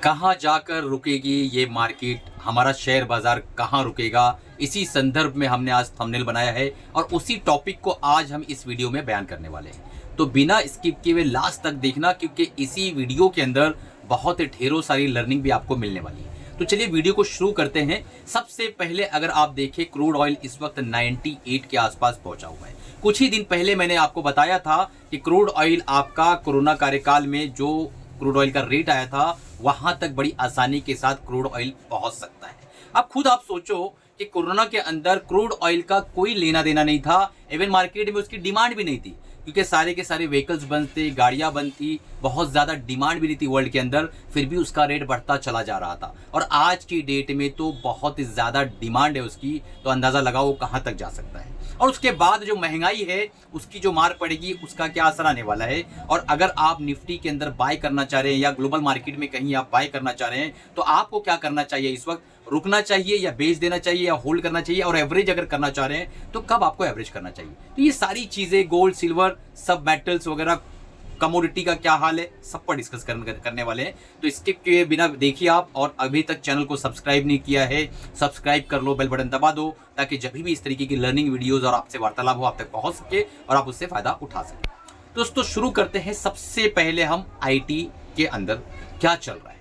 कहाँ जाकर रुकेगी ये मार्केट, हमारा शेयर बाजार कहाँ रुकेगा, इसी संदर्भ में हमने आज थंबनेल बनाया है और उसी टॉपिक को आज हम इस वीडियो में बयान करने वाले हैं। तो बिना स्किप किए हुए लास्ट तक देखना, क्योंकि इसी वीडियो के अंदर बहुत ढेरों सारी लर्निंग भी आपको मिलने वाली है। तो चलिए वीडियो को शुरू करते हैं। सबसे पहले अगर आप देखें, क्रूड ऑयल इस वक्त 98 के आसपास पहुंचा हुआ है। कुछ ही दिन पहले मैंने आपको बताया था कि क्रूड ऑयल आपका कोरोना कार्यकाल में जो क्रूड ऑयल का रेट आया था, वहां तक बड़ी आसानी के साथ क्रूड ऑयल पहुंच सकता है। अब खुद आप सोचो कि कोरोना के अंदर क्रूड ऑयल का कोई लेना देना नहीं था, इवन मार्केट में उसकी डिमांड भी नहीं थी, क्योंकि सारे के सारे व्हीकल्स बंद थे, गाड़ियां बंद थी, बहुत ज़्यादा डिमांड भी नहीं थी वर्ल्ड के अंदर, फिर भी उसका रेट बढ़ता चला जा रहा था। और आज की डेट में तो बहुत ज़्यादा डिमांड है उसकी, तो अंदाज़ा लगाओ कहाँ तक जा सकता है। और उसके बाद जो महंगाई है उसकी जो मार पड़ेगी, उसका क्या असर आने वाला है। और अगर आप निफ्टी के अंदर बाय करना चाह रहे हैं या ग्लोबल मार्केट में कहीं आप बाय करना चाह रहे हैं, तो आपको क्या करना चाहिए इस वक्त? रुकना चाहिए या बेच देना चाहिए या होल्ड करना चाहिए? और एवरेज अगर करना चाह रहे हैं तो कब आपको एवरेज करना चाहिए? तो ये सारी चीजें, गोल्ड, सिल्वर, सब मेटल्स वगैरह, कमोडिटी का क्या हाल है, सब पर डिस्कस करने वाले हैं। तो स्किप किए बिना देखिए आप, और अभी तक चैनल को सब्सक्राइब नहीं किया है, सब्सक्राइब कर लो, बेल बटन दबा दो, ताकि जब भी इस तरीके की लर्निंग वीडियोस और आपसे वार्तालाप हो आप तक पहुंच सके और आप उससे फायदा उठा सके। दोस्तों शुरू करते हैं। सबसे पहले हम आईटी के अंदर क्या चल रहा है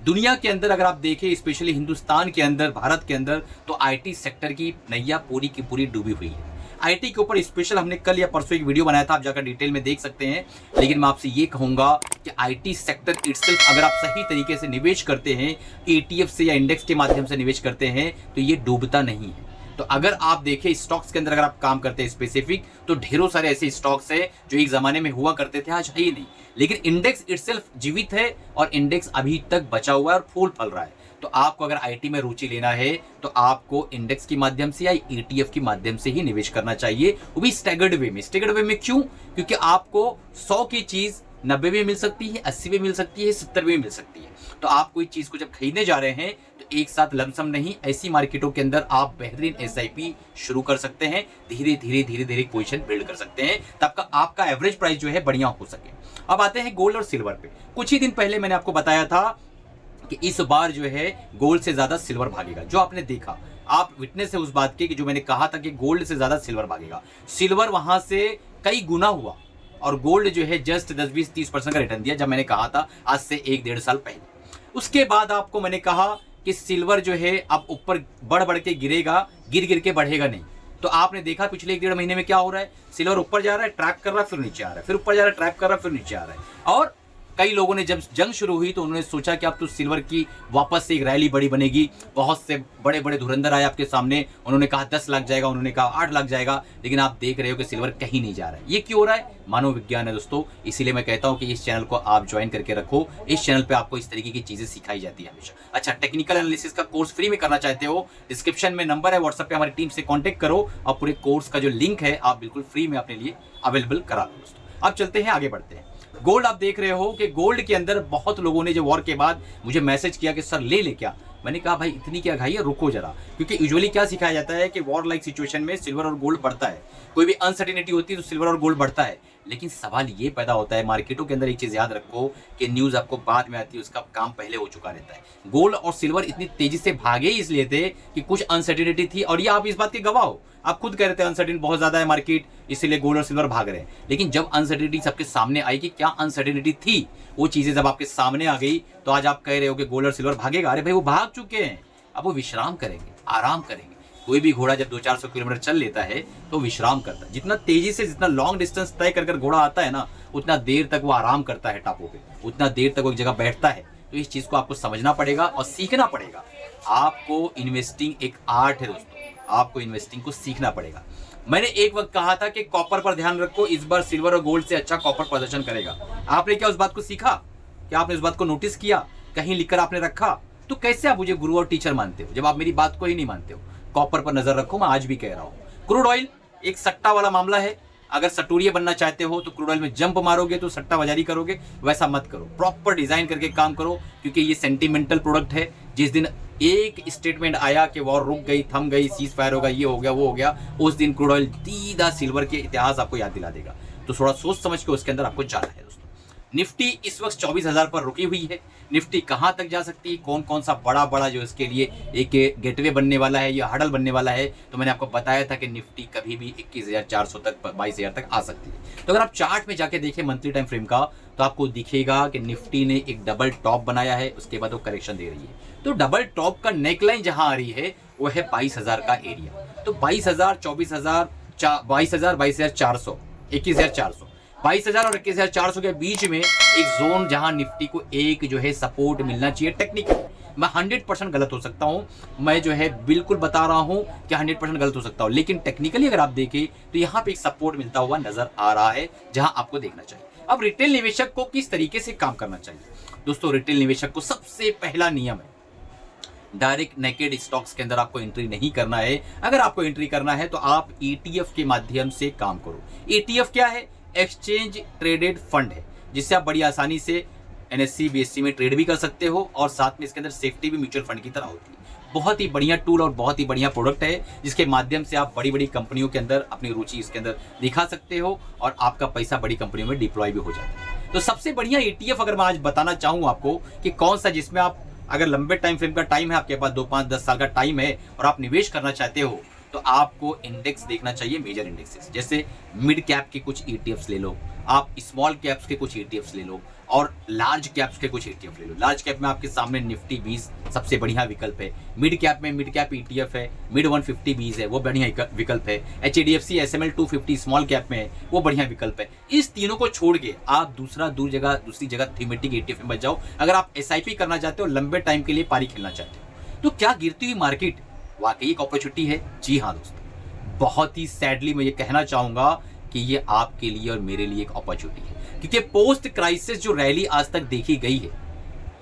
दुनिया के अंदर। अगर आप देखें, स्पेशली हिंदुस्तान के अंदर, भारत के अंदर, तो आईटी सेक्टर की नैया पूरी की पूरी डूबी हुई है। आईटी के ऊपर स्पेशल हमने कल या परसों एक वीडियो बनाया था, आप जाकर डिटेल में देख सकते हैं। लेकिन मैं आपसे ये कहूंगा कि आईटी सेक्टर इटसेल्फ अगर आप सही तरीके से निवेश करते हैं, ETF से या इंडेक्स के माध्यम से निवेश करते हैं, तो ये डूबता नहीं है। तो अगर आप देखें स्टॉक्स के अंदर अगर आप काम करते हैं स्पेसिफिक, तो ढेरों सारे ऐसे स्टॉक्स हैं जो एक जमाने में हुआ करते थे, आज है ही नहीं। लेकिन इंडेक्स इटसेल्फ जीवित है और इंडेक्स अभी तक बचा हुआ है और फूल फल रहा है। तो आपको अगर आईटी में रुचि लेना है तो आपको इंडेक्स की माध्यम से या ETF की माध्यम से ही निवेश करना चाहिए, वो भी स्टैगर्ड वे में। स्टैगर्ड वे में क्यों? क्योंकि आपको 100 की चीज 90 में मिल सकती है, 80 में मिल सकती है, 70 में मिल सकती है। तो आप कोई चीज को जब खरीदने जा रहे हैं तो एक साथ लमसम नहीं, ऐसी मार्केटों के अंदर आप बेहतरीन SIP शुरू कर सकते हैं, धीरे धीरे पोजीशन बिल्ड कर सकते हैं, तब आपका एवरेज प्राइस जो है बढ़िया हो सके। अब आते हैं गोल्ड और सिल्वर पे। कुछ ही दिन पहले मैंने आपको बताया था कि इस बार जो है गोल्ड से ज्यादा सिल्वर भागेगा। जो आपने देखा, आप विटनेस है उस बात के कि जो मैंने कहा था कि गोल्ड से ज्यादा सिल्वर भागेगा। सिल्वर वहां से कई गुना हुआ और गोल्ड जो है जस्ट 10-20-30% का रिटर्न दिया, जब मैंने कहा था आज से 1-1.5 साल पहले। उसके बाद आपको मैंने कहा कि सिल्वर जो है अब ऊपर बढ़ के गिरेगा, गिर के बढ़ेगा नहीं। तो आपने देखा पिछले 1-1.5 महीने में क्या हो रहा है, सिल्वर ऊपर जा रहा है, ट्रैप कर रहा है, फिर नीचे आ रहा है, फिर ऊपर जा रहा है, ट्रैप कर रहा है, फिर नीचे आ रहा है। और कई लोगों ने जब जंग शुरू हुई तो उन्होंने सोचा कि अब तो सिल्वर की वापस से एक रैली बड़ी बनेगी। बहुत से बड़े बड़े धुरंधर आए आपके सामने, उन्होंने कहा 10 लाख जाएगा, उन्होंने कहा 8 लाख जाएगा, लेकिन आप देख रहे हो कि सिल्वर कहीं नहीं जा रहा है। ये क्यों हो रहा है? मानव विज्ञान है दोस्तों। इसीलिए मैं कहता हूं कि इस चैनल को आप ज्वाइन करके रखो। इस चैनल पे आपको इस तरीके की चीजें सिखाई जाती है हमेशा। अच्छा, टेक्निकल एनालिसिस का कोर्स फ्री में करना चाहते हो, डिस्क्रिप्शन में नंबर है, व्हाट्सएप पे हमारी टीम से कॉन्टेक्ट करो और पूरे कोर्स का जो लिंक है आप बिल्कुल फ्री में अपने लिए अवेलेबल करा लो दोस्तों। अब चलते हैं, आगे बढ़ते हैं। गोल्ड आप देख रहे हो कि गोल्ड के अंदर बहुत लोगों ने जो वॉर के बाद मुझे मैसेज किया कि सर ले क्या। मैंने कहा भाई इतनी क्या घाई है, रुको जरा, क्योंकि यूजुअली क्या सिखाया जाता है कि वॉर लाइक सिचुएशन में सिल्वर और गोल्ड बढ़ता है। कोई भी अनसर्टेनिटी होती है तो सिल्वर और गोल्ड बढ़ता है। लेकिन सवाल ये पैदा होता है मार्केटों के अंदर, एक चीज याद रखो कि न्यूज आपको बाद में आती है, उसका काम पहले हो चुका रहता है। गोल्ड और सिल्वर इतनी तेजी से भागे इसलिए थे कि कुछ अनसर्टेनिटी थी, और ये आप इस बात के गवाह हो। आप खुद कह रहे थे अनसर्टेन बहुत ज्यादा है मार्केट, इसीलिए गोल्ड और सिल्वर भाग रहे हैं। लेकिन जब अनसर्टेनिटी सबके सामने आई कि क्या अनसर्टेनिटी थी, वो चीजें जब आपके सामने आ गई, तो आज आप कह रहे हो कि गोल्ड और सिल्वर भागेगा। अरे भाई वो भाग चुके हैं, अब वो विश्राम करेंगे, आराम करेंगे। कोई भी घोड़ा जब 200-400 किलोमीटर चल लेता है तो विश्राम करता है। जितना तेजी से, जितना लॉन्ग डिस्टेंस तय कर घोड़ा आता है ना, उतना देर तक वो आराम करता है टापू पे, उतना देर तक वो एक जगह बैठता है। तो इस चीज को आपको समझना पड़ेगा और सीखना पड़ेगा। आपको इन्वेस्टिंग एक आर्ट है दोस्तों, आपको इन्वेस्टिंग को सीखना पड़ेगा। मैंने एक वक्त कहा था कि कॉपर पर ध्यान रखो, इस बार सिल्वर और गोल्ड से अच्छा कॉपर प्रदर्शन करेगा। आपने क्या उस बात को सीखा? क्या आपने उस बात को नोटिस किया? कहीं लिखकर आपने रखा? तो कैसे आप मुझे गुरु और टीचर मानते हो जब आप मेरी बात को ही नहीं मानते हो? कॉपर पर नजर रखो, मैं आज भी कह रहा हूं। क्रूड ऑयल एक सट्टा वाला मामला है। अगर सटूरिया बनना चाहते हो तो क्रूड ऑयल में जंप मारोगे तो सट्टा बाजारी करोगे, वैसा मत करो। प्रॉपर डिजाइन करके काम करो, क्योंकि ये सेंटिमेंटल प्रोडक्ट है। जिस दिन एक स्टेटमेंट आया कि वॉर रुक गई, थम गई, सीज फायर होगा, ये हो गया, वो हो गया, उस दिन क्रूड ऑयल सीधा सिल्वर के इतिहास आपको याद दिला देगा। तो थोड़ा सोच समझ के उसके अंदर आपको जाना है दोस्तों। निफ्टी इस वक्त 24,000 पर रुकी हुई है। निफ्टी कहाँ तक जा सकती है, कौन कौन सा बड़ा बड़ा जो इसके लिए एक गेटवे बनने वाला है या हडल बनने वाला है। तो मैंने आपको बताया था कि निफ्टी कभी भी 21,400 तक 22,000 तक आ सकती है। तो अगर आप चार्ट में जाके देखें मंथली टाइम फ्रेम का, तो आपको दिखेगा कि निफ्टी ने एक डबल टॉप बनाया है, उसके बाद वो करेक्शन दे रही है। तो डबल टॉप का नेकलाइन जहां आ रही है वो है 22,000 का एरिया। तो 22,000, 24,000, 22,000, 22,400, 21,400, 22,000 और 21,400 के बीच में एक जोन जहां निफ्टी को एक जो है सपोर्ट मिलना चाहिए। टेक्निकल मैं 100% गलत हो सकता हूं, मैं जो है बिल्कुल बता रहा हूं कि 100% गलत हो सकता हूं, लेकिन टेक्निकली अगर आप देखें तो यहां पे एक सपोर्ट मिलता हुआ नजर आ रहा है जहां आपको देखना चाहिए। अब रिटेल निवेशक को किस तरीके से काम करना चाहिए दोस्तों? रिटेल निवेशक को सबसे पहला नियम है, डायरेक्ट नेकेड स्टॉक्स के अंदर आपको एंट्री नहीं करना है। अगर आपको एंट्री करना है तो आप ETF के माध्यम से काम करो। ETF क्या है? एक्सचेंज ट्रेडेड फंड है, जिससे आप बड़ी आसानी से NSE BSE में ट्रेड भी कर सकते हो और साथ में इसके अंदर सेफ्टी भी म्यूचुअल फंड की तरह होती है। बहुत ही बढ़िया टूल और बहुत ही बढ़िया प्रोडक्ट है, जिसके माध्यम से आप बड़ी बड़ी कंपनियों के अंदर अपनी रुचि इसके अंदर दिखा सकते हो और आपका पैसा बड़ी कंपनियों में डिप्लॉय भी हो जाता है। तो सबसे बढ़िया ETF अगर मैं आज बताना चाहूँ आपको कि कौन सा, जिसमें आप अगर लंबे टाइम फ्रेम का टाइम है, आपके पास 2, 5, 10 साल का टाइम है और आप निवेश करना चाहते हो, तो आपको इंडेक्स देखना चाहिए, मेजर इंडेक्सेस। जैसे मिड कैप के कुछ ETFs ले लो, आप स्मॉल कैप्स के कुछ ETFs ले लो और लार्ज कैप्स के कुछ ETF ले लो। लार्ज कैप में आपके सामने निफ्टी 20 सबसे बढ़िया विकल्प है। मिड कैप में मिड कैप ETF है, मिड 150 20 है, वो बढ़िया विकल्प है। HDFC SML 250 स्मॉल कैप में है, वो बढ़िया विकल्प है। इस तीनों को छोड़ के आप दूसरी जगह थीमेटिक ETF में बच जाओ। अगर आप SIP करना चाहते हो, लंबे टाइम के लिए पारी खेलना चाहते हो, तो क्या गिरती हुई मार्केट वाकई एक अपॉर्चुनिटी है? जी हाँ दोस्तों, बहुत ही सैडली मैं ये कहना चाहूंगा कि ये आपके लिए और मेरे लिए एक अपॉर्चुनिटी है, क्योंकि पोस्ट क्राइसिस जो रैली आज तक देखी गई है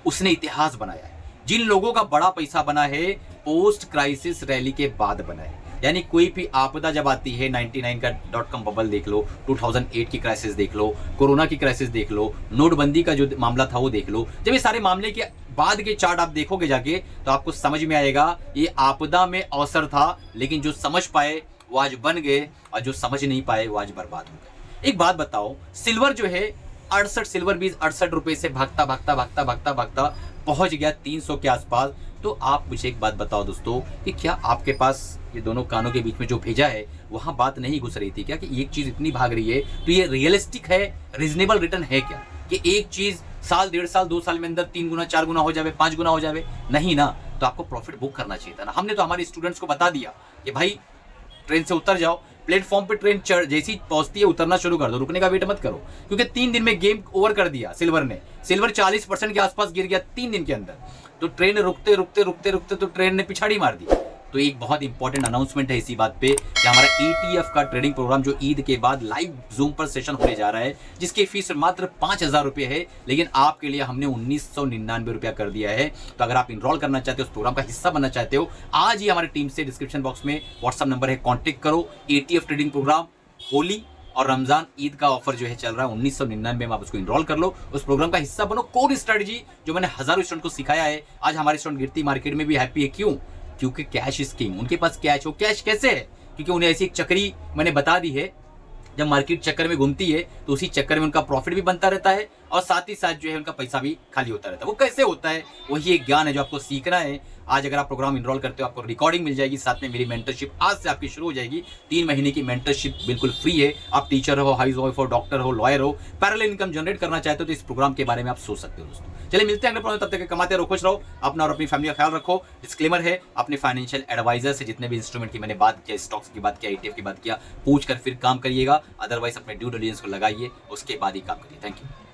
उसने इतिहास बनाया है। जिन लोगों का बड़ा पैसा बना है पोस्ट क्राइसिस रैली के बाद बना है। यानी कोई भी आपदा जब आती है, 99 का .com बबल देख लो, 2008 की क्राइसिस देख लो, कोरोना की क्राइसिस देख लो, नोटबंदी का जो मामला था वो देख लो, जब ये सारे मामले के बाद के चार्ट आप देखोगे जाके तो आपको समझ में आएगा ये आपदा में अवसर था, लेकिन जो समझ पाए वो आज बन गए और जो समझ नहीं पाए वो आज बर्बाद हो गए। एक बात बताओ, सिल्वर जो है 68 सिल्वर बीज 68 रुपए से भागता पहुंच गया 300 के आसपास। तो आप मुझे एक बात बताओ दोस्तों कि क्या आपके पास ये दोनों कानों के बीच में जो भेजा है वहां बात नहीं घुस रही थी क्या कि एक चीज इतनी भाग रही है तो ये रियलिस्टिक है, रीजनेबल रिटर्न है क्या कि एक चीज साल, 1.5 साल, 2 साल में अंदर 3 गुना, 4 गुना हो जाए, 5 गुना हो जाए? नहीं ना। तो आपको प्रॉफिट बुक करना चाहिए था ना। हमने तो हमारे स्टूडेंट्स को बता दिया कि भाई ट्रेन से उतर जाओ, प्लेटफॉर्म पे ट्रेन जैसी पहुंचती है उतरना शुरू कर दो, रुकने का वेट मत करो, क्योंकि 3 दिन में गेम ओवर कर दिया सिल्वर ने। सिल्वर 40% के आसपास गिर गया 3 दिन के अंदर। तो ट्रेन रुकते तो ट्रेन ने पिछाड़ी मार दी। तो एक बहुत इंपॉर्टेंट अनाउंसमेंट है इसी बात पे कि हमारा ETF का ट्रेडिंग प्रोग्राम जो ईद के बाद लाइव जूम पर सेशन होने जा रहा है, जिसकी फीस मात्र 5,000 रुपये है, लेकिन आपके लिए हमने 1999 रुपया कर दिया है। तो अगर आप इनरोल करना चाहते हो, उस प्रोग्राम का हिस्सा बनना चाहते हो, आज ही हमारी टीम से डिस्क्रिप्शन बॉक्स में व्हाट्सअप नंबर है, कॉन्टेक्ट करो। ETF ट्रेडिंग प्रोग्राम होली और रमजान ईद का ऑफर जो है चल रहा है 1999 में, आप उसको इनरोल कर लो, उस प्रोग्राम का हिस्सा बनो। कोर स्ट्रेटजी जो मैंने हजारों स्टूडेंट को सिखाया है, आज हमारे स्टूडेंट गिरती मार्केट में भी हैप्पी है। क्यों? क्योंकि कैश इज किंग। उनके पास कैश हो। कैश कैसे है? क्योंकि उन्हें ऐसी एक चक्री मैंने बता दी है, जब मार्केट चक्कर में घूमती है तो उसी चक्कर में उनका प्रॉफिट भी बनता रहता है और साथ ही साथ जो है उनका पैसा भी खाली होता रहता है। वो कैसे होता है? वही एक ज्ञान है जो आपको सीखना है। आज अगर आप प्रोग्राम इनरोल करते हो, आपको रिकॉर्डिंग मिल जाएगी, साथ में मेरी मेंटरशिप आज से आपकी शुरू हो जाएगी। 3 महीने की मेंटरशिप बिल्कुल फ्री है। आप टीचर हो, हाउस वाइफ हो, डॉक्टर हो, लॉयर हो, पैरेलल इनकम जनरेट करना चाहते हो तो इस प्रोग्राम के बारे में आप सोच सकते हो दोस्तों। चलिए मिलते हैं अगले प्रोग्राम, तब तक कमाते रहो, खुश रहो, अपना और अपनी फैमिली का ख्याल रखो। डिस्क्लेमर है, अपने फाइनेंशियल एडवाइजर से जितने भी इंस्ट्रूमेंट की मैंने बात किया, स्टॉक्स की बात किया, ETF की बात किया, पूछ कर फिर काम करिएगा। अदरवाइज अपने ड्यू डिलिजेंस को लगाइए, उसके बाद ही काम करिए। Thank you.